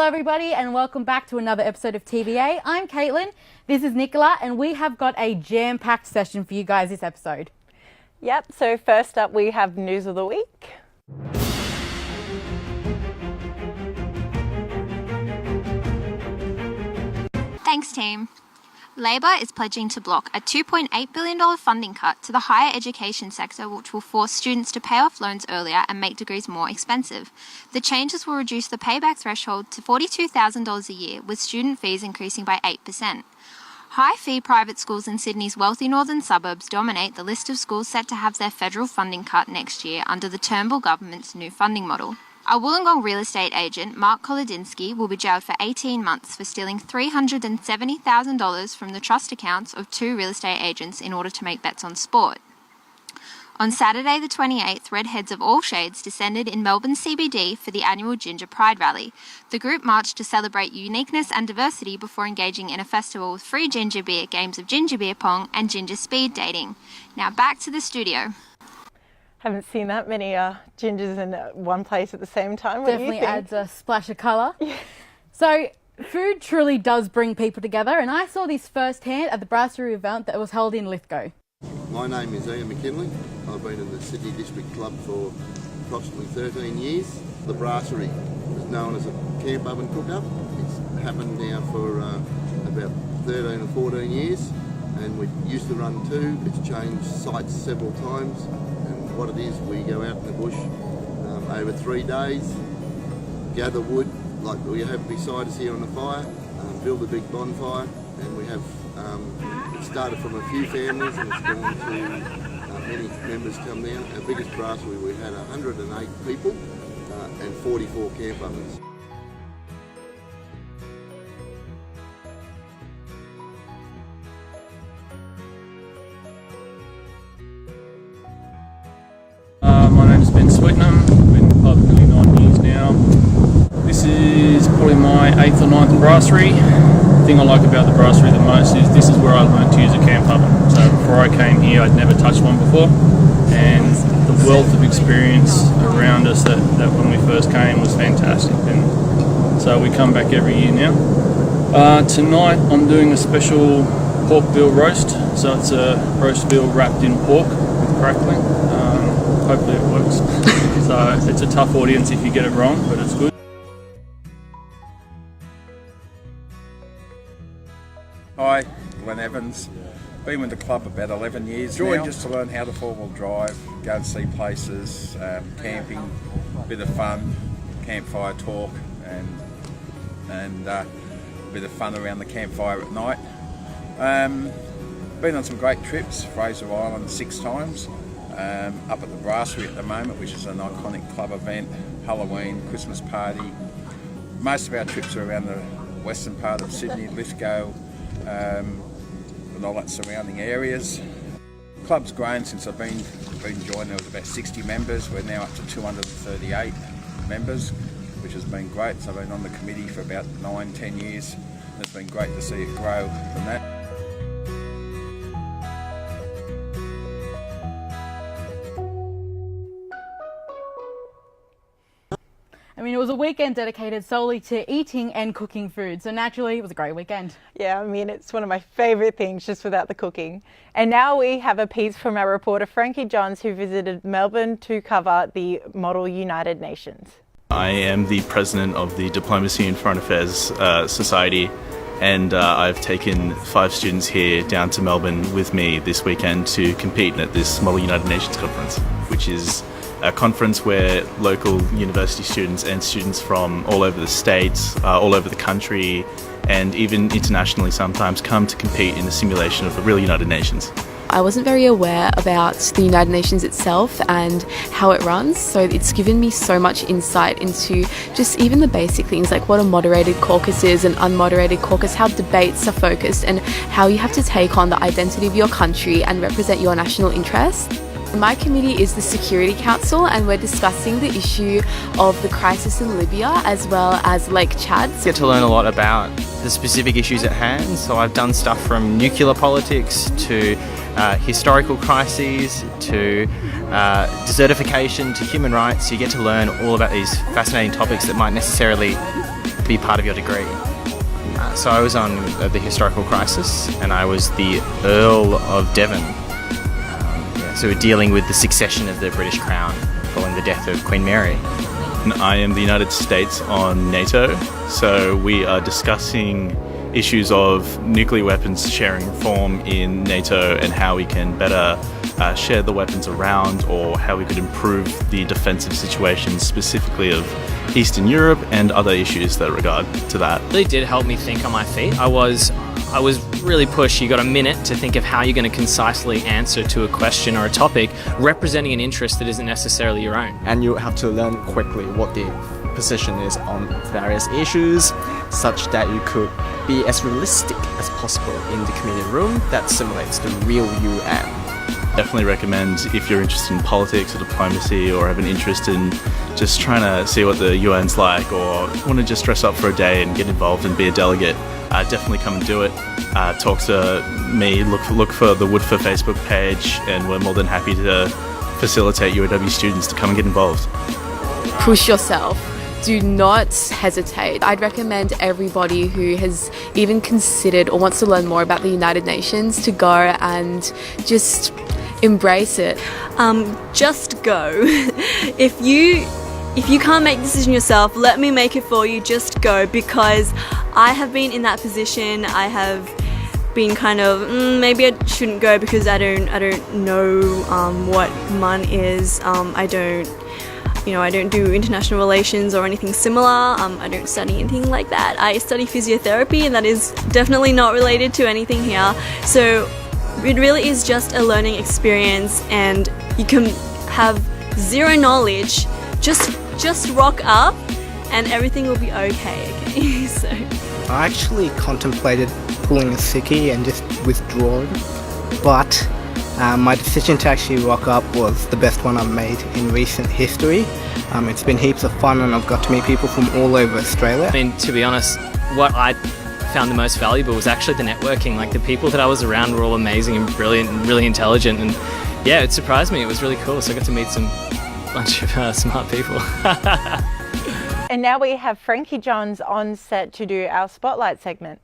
Hello everybody and welcome back to another episode of TBA. I'm Caitlin, this is Nicola, and we have got a jam-packed session for you guys this episode. Yep, so first up we have News of the Week. Thanks team. Labor is pledging to block a $2.8 billion funding cut to the higher education sector, which will force students to pay off loans earlier and make degrees more expensive. The changes will reduce the payback threshold to $42,000 a year, with student fees increasing by 8%. High-fee private schools in Sydney's wealthy northern suburbs dominate the list of schools set to have their federal funding cut next year under the Turnbull government's new funding model. A Wollongong real estate agent, Mark Kolodinsky, will be jailed for 18 months for stealing $370,000 from the trust accounts of two real estate agents in order to make bets on sport. On Saturday the 28th, redheads of all shades descended in Melbourne CBD for the annual Ginger Pride Rally. The group marched to celebrate uniqueness and diversity before engaging in a festival with free ginger beer, games of ginger beer pong and ginger speed dating. Now back to the studio. Haven't seen that many gingers in one place at the same time. What Definitely adds a splash of colour. Yeah. So food truly does bring people together, and I saw this firsthand at the Brasserie event that was held in Lithgow. My name is Ian McKinley. I've been in the Sydney District Club for approximately 13 years. The Brasserie is known as a camp oven cook-up. It's happened now for about 13 or 14 years, and we used to run two. It's changed sites several times. What it is, we go out in the bush over 3 days, gather wood like we have beside us here on the fire, build a big bonfire, and we have, it started from a few families and it's gone to many members come down. Our biggest brasserie, we had 108 people and 44 camp ovens. Been in club nearly 9 years now. This is probably my 8th or 9th brasserie. The thing I like about the brasserie the most is this is where I learned to use a camp oven. So before I came here I'd never touched one before, and the wealth of experience around us that when we first came was fantastic, and so we come back every year now. Tonight I'm doing a special pork veal roast, so it's a roast veal wrapped in pork with crackling. Hopefully it works. So it's a tough audience if you get it wrong, but it's good. Hi, Glenn Evans. Been with the club about 11 years now. Joined just to learn how to four-wheel drive, go and see places, camping, bit of fun, campfire talk, and a bit of fun around the campfire at night. Been on some great trips, Fraser Island 6 times. Up at the Brasserie at the moment, which is an iconic club event, Halloween, Christmas party. Most of our trips are around the western part of Sydney, Lithgow, and all that surrounding areas. The club's grown since I've been joined. There was about 60 members. We're now up to 238 members, which has been great. So I've been on the committee for about 9-10 years. It's been great to see it grow from that. I mean, it was a weekend dedicated solely to eating and cooking food, so naturally it was a great weekend. Yeah, I mean, it's one of my favourite things, just without the cooking. And now we have a piece from our reporter Frankie Johns, who visited Melbourne to cover the Model United Nations. I am the president of the Diplomacy and Foreign Affairs Society, and I've taken 5 students here down to Melbourne with me this weekend to compete at this Model United Nations conference, which is a conference where local university students and students from all over the states, all over the country, and even internationally sometimes come to compete in the simulation of the real United Nations. I wasn't very aware about the United Nations itself and how it runs, so it's given me so much insight into just even the basic things like what a moderated caucus is, an unmoderated caucus, how debates are focused, and how you have to take on the identity of your country and represent your national interests. My committee is the Security Council, and we're discussing the issue of the crisis in Libya as well as Lake Chad. Get to learn a lot about the specific issues at hand, so I've done stuff from nuclear politics to historical crises to desertification to human rights. You get to learn all about these fascinating topics that might necessarily be part of your degree. So I was on the historical crisis, and I was the Earl of Devon. So we're dealing with the succession of the British Crown following the death of Queen Mary. And I am the United States on NATO, so we are discussing issues of nuclear weapons sharing reform in NATO and how we can better share the weapons around, or how we could improve the defensive situation specifically of Eastern Europe and other issues that regard to that. It really did help me think on my feet. I was really pushed. You got a minute to think of how you're going to concisely answer to a question or a topic representing an interest that isn't necessarily your own. And you have to learn quickly what the position is on various issues, such that you could be as realistic as possible in the community room that simulates the real UN. Definitely recommend, if you're interested in politics or diplomacy, or have an interest in just trying to see what the UN's like, or want to just dress up for a day and get involved and be a delegate, definitely come and do it. Talk to me, look for the Wood for Facebook page, and we're more than happy to facilitate UAW students to come and get involved. Push yourself. Do not hesitate. I'd recommend everybody who has even considered or wants to learn more about the United Nations to go and just embrace it. Just go. If you can't make the decision yourself, let me make it for you. Just go, because I have been in that position. I have been kind of maybe I shouldn't go because I don't know what MUN is. I don't do international relations or anything similar. I don't study anything like that. I study physiotherapy, and that is definitely not related to anything here. So it really is just a learning experience, and you can have zero knowledge. Just rock up, and everything will be okay. So I actually contemplated pulling a sickie and just withdrawing, but my decision to actually rock up was the best one I've made in recent history. It's been heaps of fun, and I've got to meet people from all over Australia. I mean, to be honest, what I found the most valuable was actually the networking. Like, the people that I was around were all amazing and brilliant and really intelligent, and yeah, it surprised me. It was really cool. So I got to meet some bunch of smart people. And now we have Frankie Johns on set to do our Spotlight segment.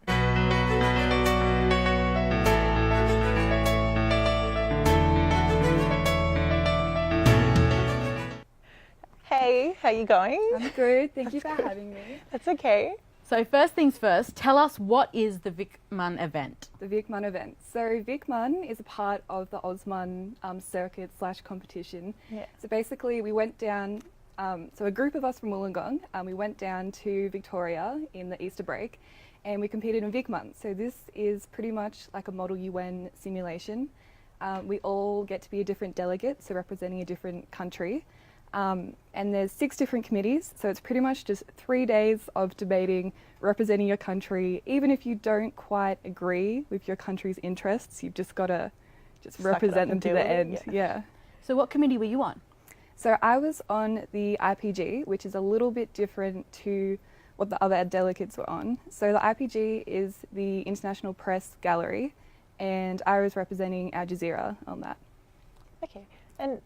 Hey, how you going? I'm good. Thank you for having me. That's okay. So first things first, tell us, what is the VicMUN event? The VicMUN event. So VicMUN is a part of the OzMUN circuit/competition. Yeah. So basically we went down, so a group of us from Wollongong, we went down to Victoria in the Easter break, and we competed in VicMUN. So this is pretty much like a model UN simulation. We all get to be a different delegate, so representing a different country. And there's 6 different committees, so it's pretty much just 3 days of debating, representing your country. Even if you don't quite agree with your country's interests, you've just got to represent them to the end. Yeah. So what committee were you on? So I was on the IPG, which is a little bit different to what the other delegates were on. So the IPG is the International Press Gallery, and I was representing Al Jazeera on that. Okay. And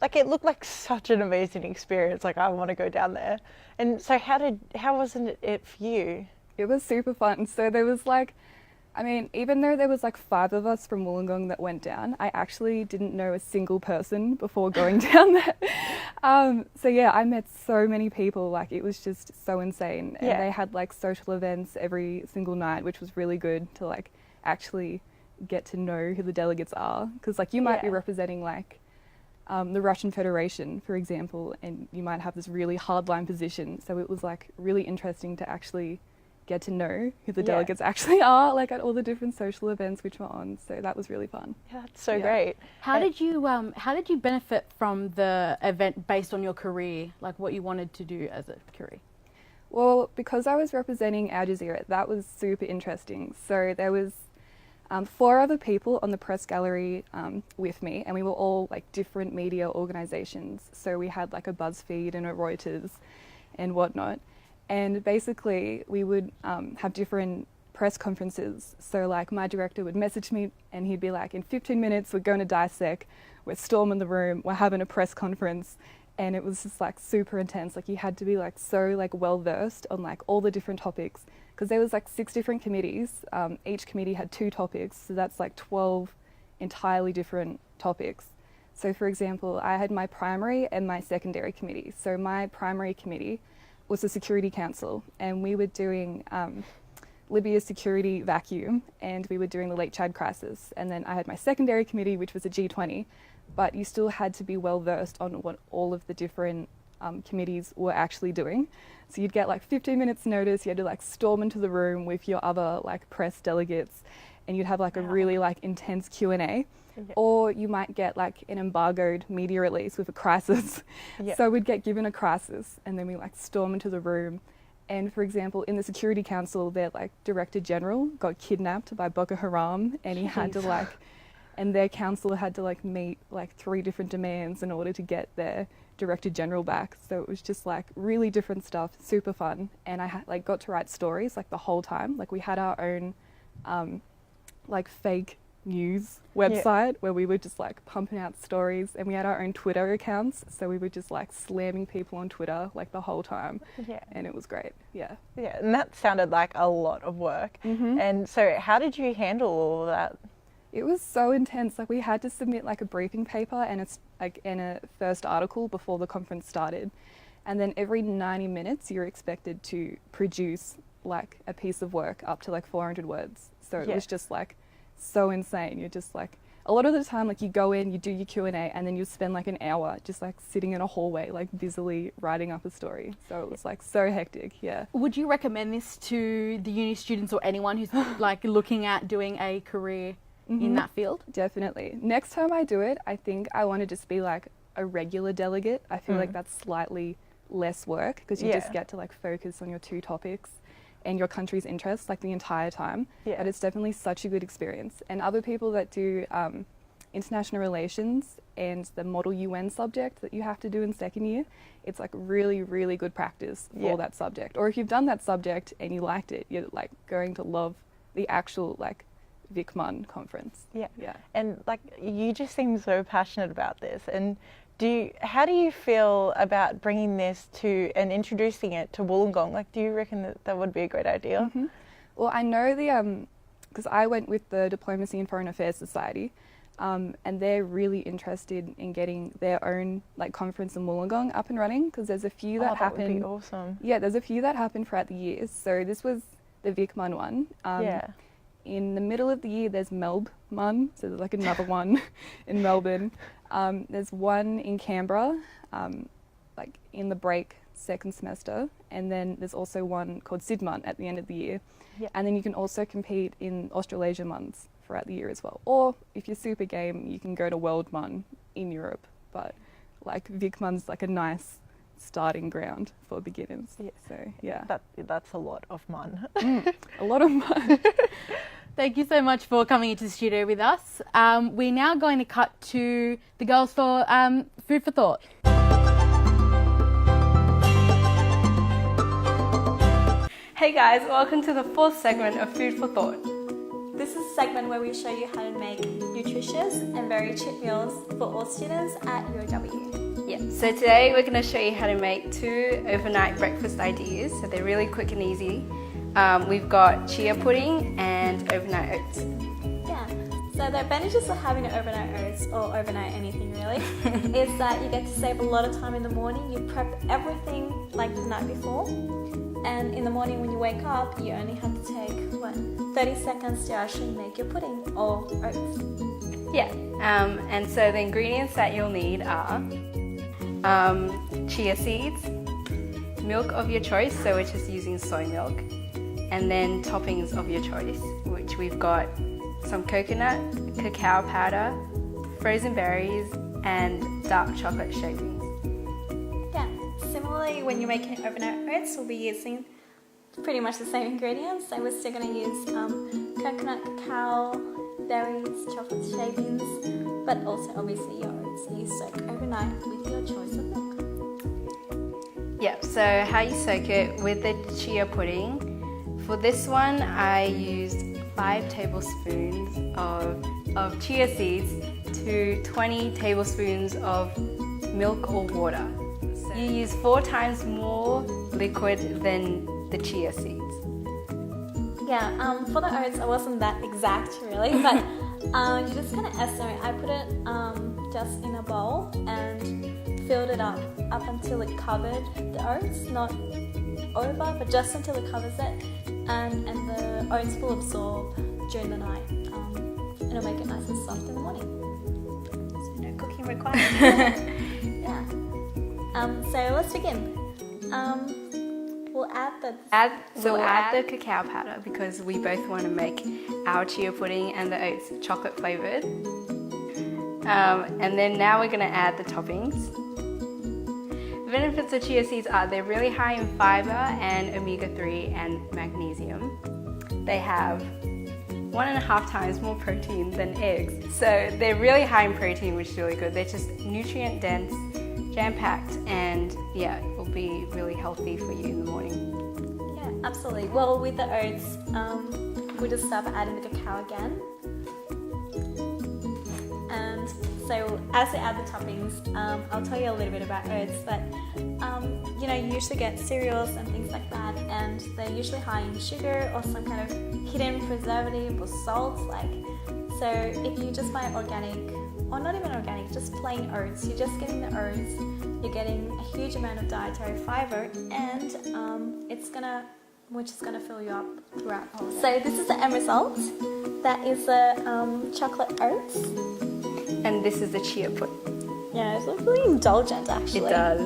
like, it looked like such an amazing experience. Like, I want to go down there. And so how wasn't it for you? It was super fun. So there was even though there was 5 of us from Wollongong that went down, I actually didn't know a single person before going down there. So yeah, I met so many people. Like, it was just so insane. And they had social events every single night, which was really good to actually get to know who the delegates are. Because you might be representing the Russian Federation, for example, and you might have this really hardline position. So it was really interesting to actually get to know who the delegates actually are, at all the different social events which we're on. So that was really fun. Yeah, that's so great. How did you benefit from the event based on your career, what you wanted to do as a career? Well, because I was representing Al Jazeera, that was super interesting. So there was 4 other people on the press gallery with me, and we were all different media organizations. So we had a BuzzFeed and a Reuters and whatnot. And basically we would have different press conferences. So my director would message me and he'd be like, in 15 minutes, we're going to dissect, we're storming the room, we're having a press conference. and it was just like super intense. Like you had to be like so like well versed on like all the different topics, because there was like 6 different committees. Each committee had 2 topics, so that's like 12 entirely different topics. So for example, I had my primary and my secondary committee. So my primary committee was the Security Council, and we were doing Libya's security vacuum, and we were doing the Lake Chad crisis. And then I had my secondary committee, which was a G20, but you still had to be well versed on what all of the different committees were actually doing. So you'd get like 15 minutes notice, you had to like storm into the room with your other like press delegates, and you'd have like a really like intense Q&A. Or you might get like an embargoed media release with a crisis. So we'd get given a crisis, and then we like storm into the room. And for example, in the Security Council, their like Director General got kidnapped by Boko Haram, and he had to like, and their council had to like meet like 3 different demands in order to get their Director General back. So it was just like really different stuff, super fun. And I like got to write stories like the whole time. Like we had our own like fake news website where we were just like pumping out stories, and we had our own Twitter accounts, so we were just like slamming people on Twitter like the whole time. And it was great. Yeah, and that sounded like a lot of work. And so how did you handle all of that? It was so intense. Like we had to submit like a briefing paper and it's like in a first article before the conference started, and then every 90 minutes you're expected to produce like a piece of work up to like 400 words. So it was just like so insane. You're just like, a lot of the time, like you go in, you do your Q&A, and then you spend like an hour just like sitting in a hallway, like busily writing up a story. So it was like so hectic. Would you recommend this to the uni students or anyone who's like looking at doing a career in that field? Definitely. Next time I do it, I think I want to just be like a regular delegate. I feel like that's slightly less work, because you just get to like focus on your 2 topics and your country's interests like the entire time. But it's definitely such a good experience. And other people that do international relations and the model UN subject that you have to do in second year, it's like really, really good practice for that subject. Or if you've done that subject and you liked it, you're like going to love the actual like VicMUN conference. And like you just seem so passionate about this. And how do you feel about bringing this to and introducing it to Wollongong? Like, do you reckon that would be a great idea? Well, I know because I went with the Diplomacy and Foreign Affairs Society, and they're really interested in getting their own like conference in Wollongong up and running, because there's a few that happen. That would be awesome. Yeah, there's a few that happen throughout the years. So this was the VicMUN one. In the middle of the year, there's MelbMUN, so there's like another one in Melbourne. There's one in Canberra, like in the break 2nd semester, and then there's also one called SydMUN at the end of the year. And then you can also compete in Australasia MUNs throughout the year as well. Or if you're super game, you can go to WorldMUN in Europe. But like VicMUN's like a nice starting ground for beginners. So that's a lot of MUN. A lot of MUN. Thank you so much for coming into the studio with us. We're now going to cut to the girls for Food for Thought. Hey guys, welcome to the 4th segment of Food for Thought. This is a segment where we show you how to make nutritious and very cheap meals for all students at UOW. Yeah, so today we're going to show you how to make 2 overnight breakfast ideas. So they're really quick and easy. We've got chia pudding and overnight oats. Yeah, so the advantages of having overnight oats, or overnight anything really, is that you get to save a lot of time in the morning. You prep everything like the night before, and in the morning when you wake up, you only have to take 30 seconds to actually make your pudding or oats. Yeah, and so the ingredients that you'll need are chia seeds, milk of your choice, so we're just using soy milk, and then toppings of your choice, which we've got some coconut, cacao powder, frozen berries, and dark chocolate shavings. Yeah, similarly when you're making overnight oats, we'll be using pretty much the same ingredients. So we're still going to use coconut, cacao, berries, chocolate shavings, but also obviously your oats that you soak overnight with your choice of milk. Yep, so how you soak it with the chia pudding. For this one, I used 5 tablespoons of chia seeds to 20 tablespoons of milk or water. You use 4 times more liquid than the chia seeds. Yeah, for the oats, I wasn't that exact really, but you just kind of estimate. I put it just in a bowl and filled it up until it covered the oats, not over, but just until it covers it, and the oats will absorb during the night. It'll make it nice and soft in the morning. So no cooking required. Yeah. So let's begin. We'll add the cacao powder because we both want to make our chia pudding and the oats chocolate flavored. And then now we're going to add the toppings. The benefits of chia seeds are they're really high in fiber and omega-3 and magnesium. They have 1.5 times more protein than eggs. So they're really high in protein, which is really good. They're just nutrient dense, jam-packed, and yeah, it will be really healthy for you in the morning. Yeah, absolutely. Well, with the oats, we'll just start by adding the cacao again. And so as we add the toppings, I'll tell you a little bit about oats, but you usually get cereals and things like that, and they're usually high in sugar or some kind of hidden preservative or salt. So if you just buy organic, or not even organic, just plain oats, you're just getting the oats, you're getting a huge amount of dietary fiber, and which is gonna fill you up throughout the whole day. So this is the end result. That is the chocolate oats. And this is the chia pudding. Yeah, it's really indulgent actually. It does.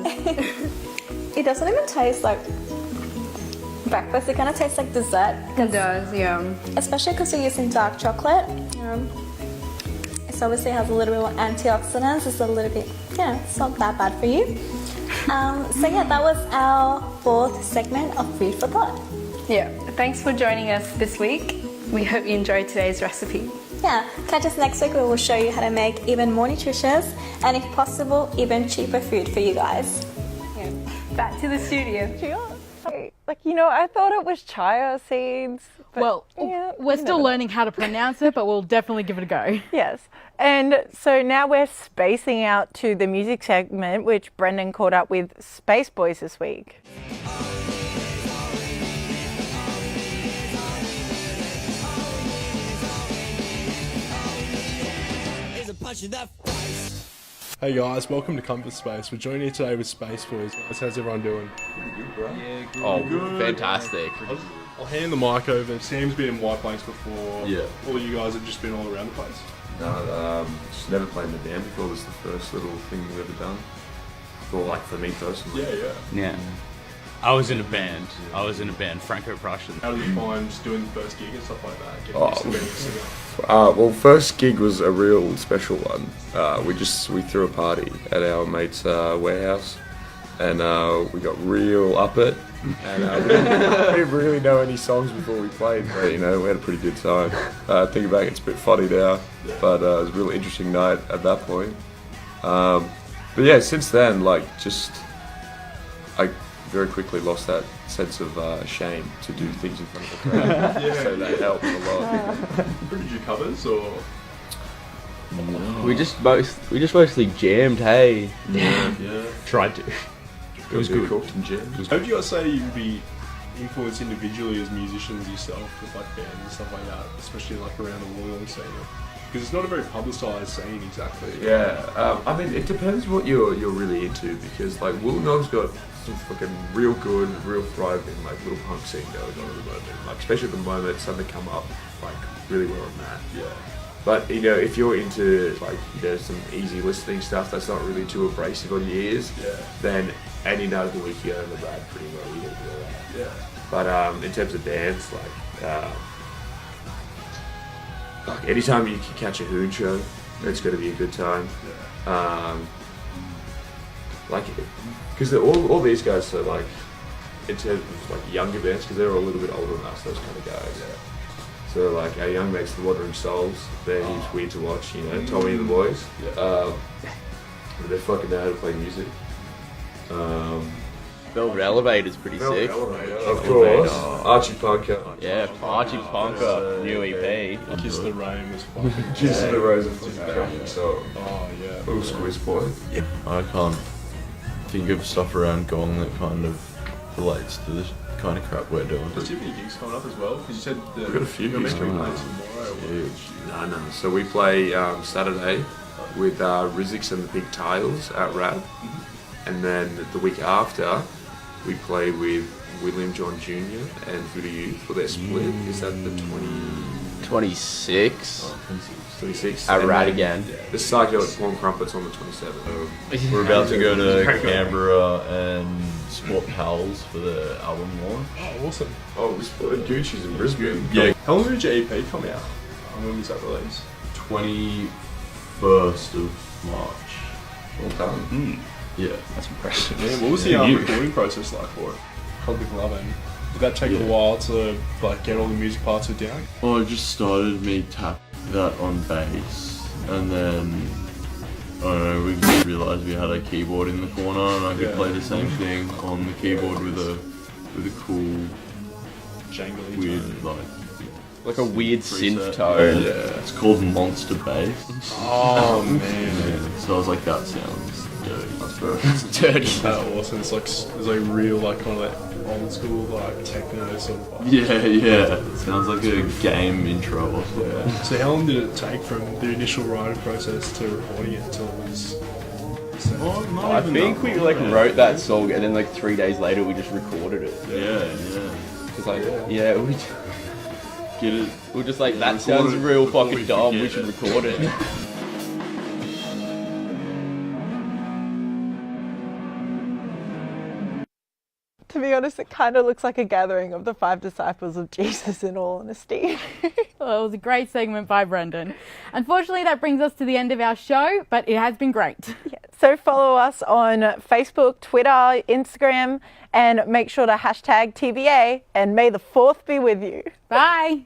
It doesn't even taste like breakfast, it kind of tastes like dessert. It does, yeah. Especially because you're using dark chocolate. It obviously has a little bit more antioxidants. It's a little bit, it's not that bad for you. So yeah, that was our 4th segment of Food for Thought. Yeah, thanks for joining us this week. We hope you enjoyed today's recipe. Yeah, catch us next week. We will show you how to make even more nutritious and, if possible, even cheaper food for you guys. Yeah. Back to the studio. I thought it was chia seeds. But, we're still learning how to pronounce it, but we'll definitely give it a go. Yes. And so now we're spacing out to the music segment, which Brendan caught up with Space Boys this week. Hey guys, welcome to Comfort Space. We're joining you today with Space Boys. How's everyone doing? Pretty good, bro. Yeah, good. Oh, good. Fantastic. I'll hand the mic over. Sam's been in White Blanks before. Yeah. All you guys have just been all around the place. No, just never played in the band before. This is the first little thing we've ever done. Or for me personally. Yeah. I was in a band. Franco-Prussian. How did you find just doing the first gig and stuff like that? Getting used to being a singer? Well, first gig was a real special one. We threw a party at our mate's warehouse, and we got real up it. And we didn't really know any songs before we played, but we had a pretty good time. Thinking back, it's a bit funny now, but it was a really interesting night at that point. But yeah, since then, I very quickly lost that sense of shame to do things in front of the crowd. So that helped a lot. Did you covers or? We just mostly jammed. Hey. Yeah. Tried to. It was good. Cooked and jammed. How would you guys say you'd be influenced individually as musicians yourself with bands and stuff like that, especially around the Wollongong scene? Because it's not a very publicised scene exactly. Yeah, I mean it depends what you're really into, because Wollongong's got some fucking real good, real thriving little punk scene going on at the moment. Especially at the moment, it's starting to come up really well on that. Yeah. But if you're into some easy listening stuff that's not really too abrasive on your ears, then any night of the week you're in the ride pretty well. You don't feel that. Yeah. But in terms of dance, anytime you can catch a hoon show, it's going to be a good time. Because all these guys are in terms of younger bands, because they're all a little bit older than us, those kind of guys. Yeah. So our young mates, the Wandering Souls, they're heaps weird to watch. Tommy and the boys. Yeah. They fucking know how to play music. Velvet Elevator's pretty sick. Of course. Archie Punker. Yeah, Archie Punker, new EP. Kiss the Rain was fucking Kiss the Rose is fucking cracking song. Oh yeah. Little squiz boy. I can't think of stuff around Gong that kind of relates to the kind of crap we're doing. There's too many gigs coming up as well, because you said We've got a few you're gigs meant to be coming playing up. tomorrow. No. So we play Saturday with Rizix and the Pigtails at Rab. And then the week after, we play with William John Jr. and Voodoo Youth for their split. Is that the 26. 26. At And Rad then again. The Psychedelic Plum Crumpets on the 27th. We're about to go to Canberra and Sport Pals for the album launch. Oh, awesome. Oh, we split Gucci's in Brisbane. Yeah. How long did your EP come out? When was that released? 21st of March. Well done. Yeah, that's impressive. Yeah, what was the recording process like for it? Cosmic Lovin'. Did that take a while to like get all the music parts down? Well, I just started me tap that on bass, and then I don't know, we just realised we had a keyboard in the corner, and I could play the same thing on the keyboard with a cool, jangly, weird like a weird synth preset. tone. Yeah, it's called Monster Bass. Oh man! Yeah, so I was like, that sounds dirty. That's perfect. It's dirty. That's awesome. It's like real, like kind of like old school, like techno sort of vibe. Yeah. It sounds like a game intro or something. Yeah. So how long did it take from the initial writing process to recording it until it was? I think we like wrote that song, and then like 3 days later we just recorded it. Yeah. It's like we get it. We're just like, that sounds real fucking dumb. We should record it. To be honest, it kind of looks like a gathering of the 5 disciples of Jesus, in all honesty. Well, it was a great segment by Brendan. Unfortunately, that brings us to the end of our show, but it has been great. So follow us on Facebook, Twitter, Instagram, and make sure to hashtag TBA, and may the 4th be with you. Bye.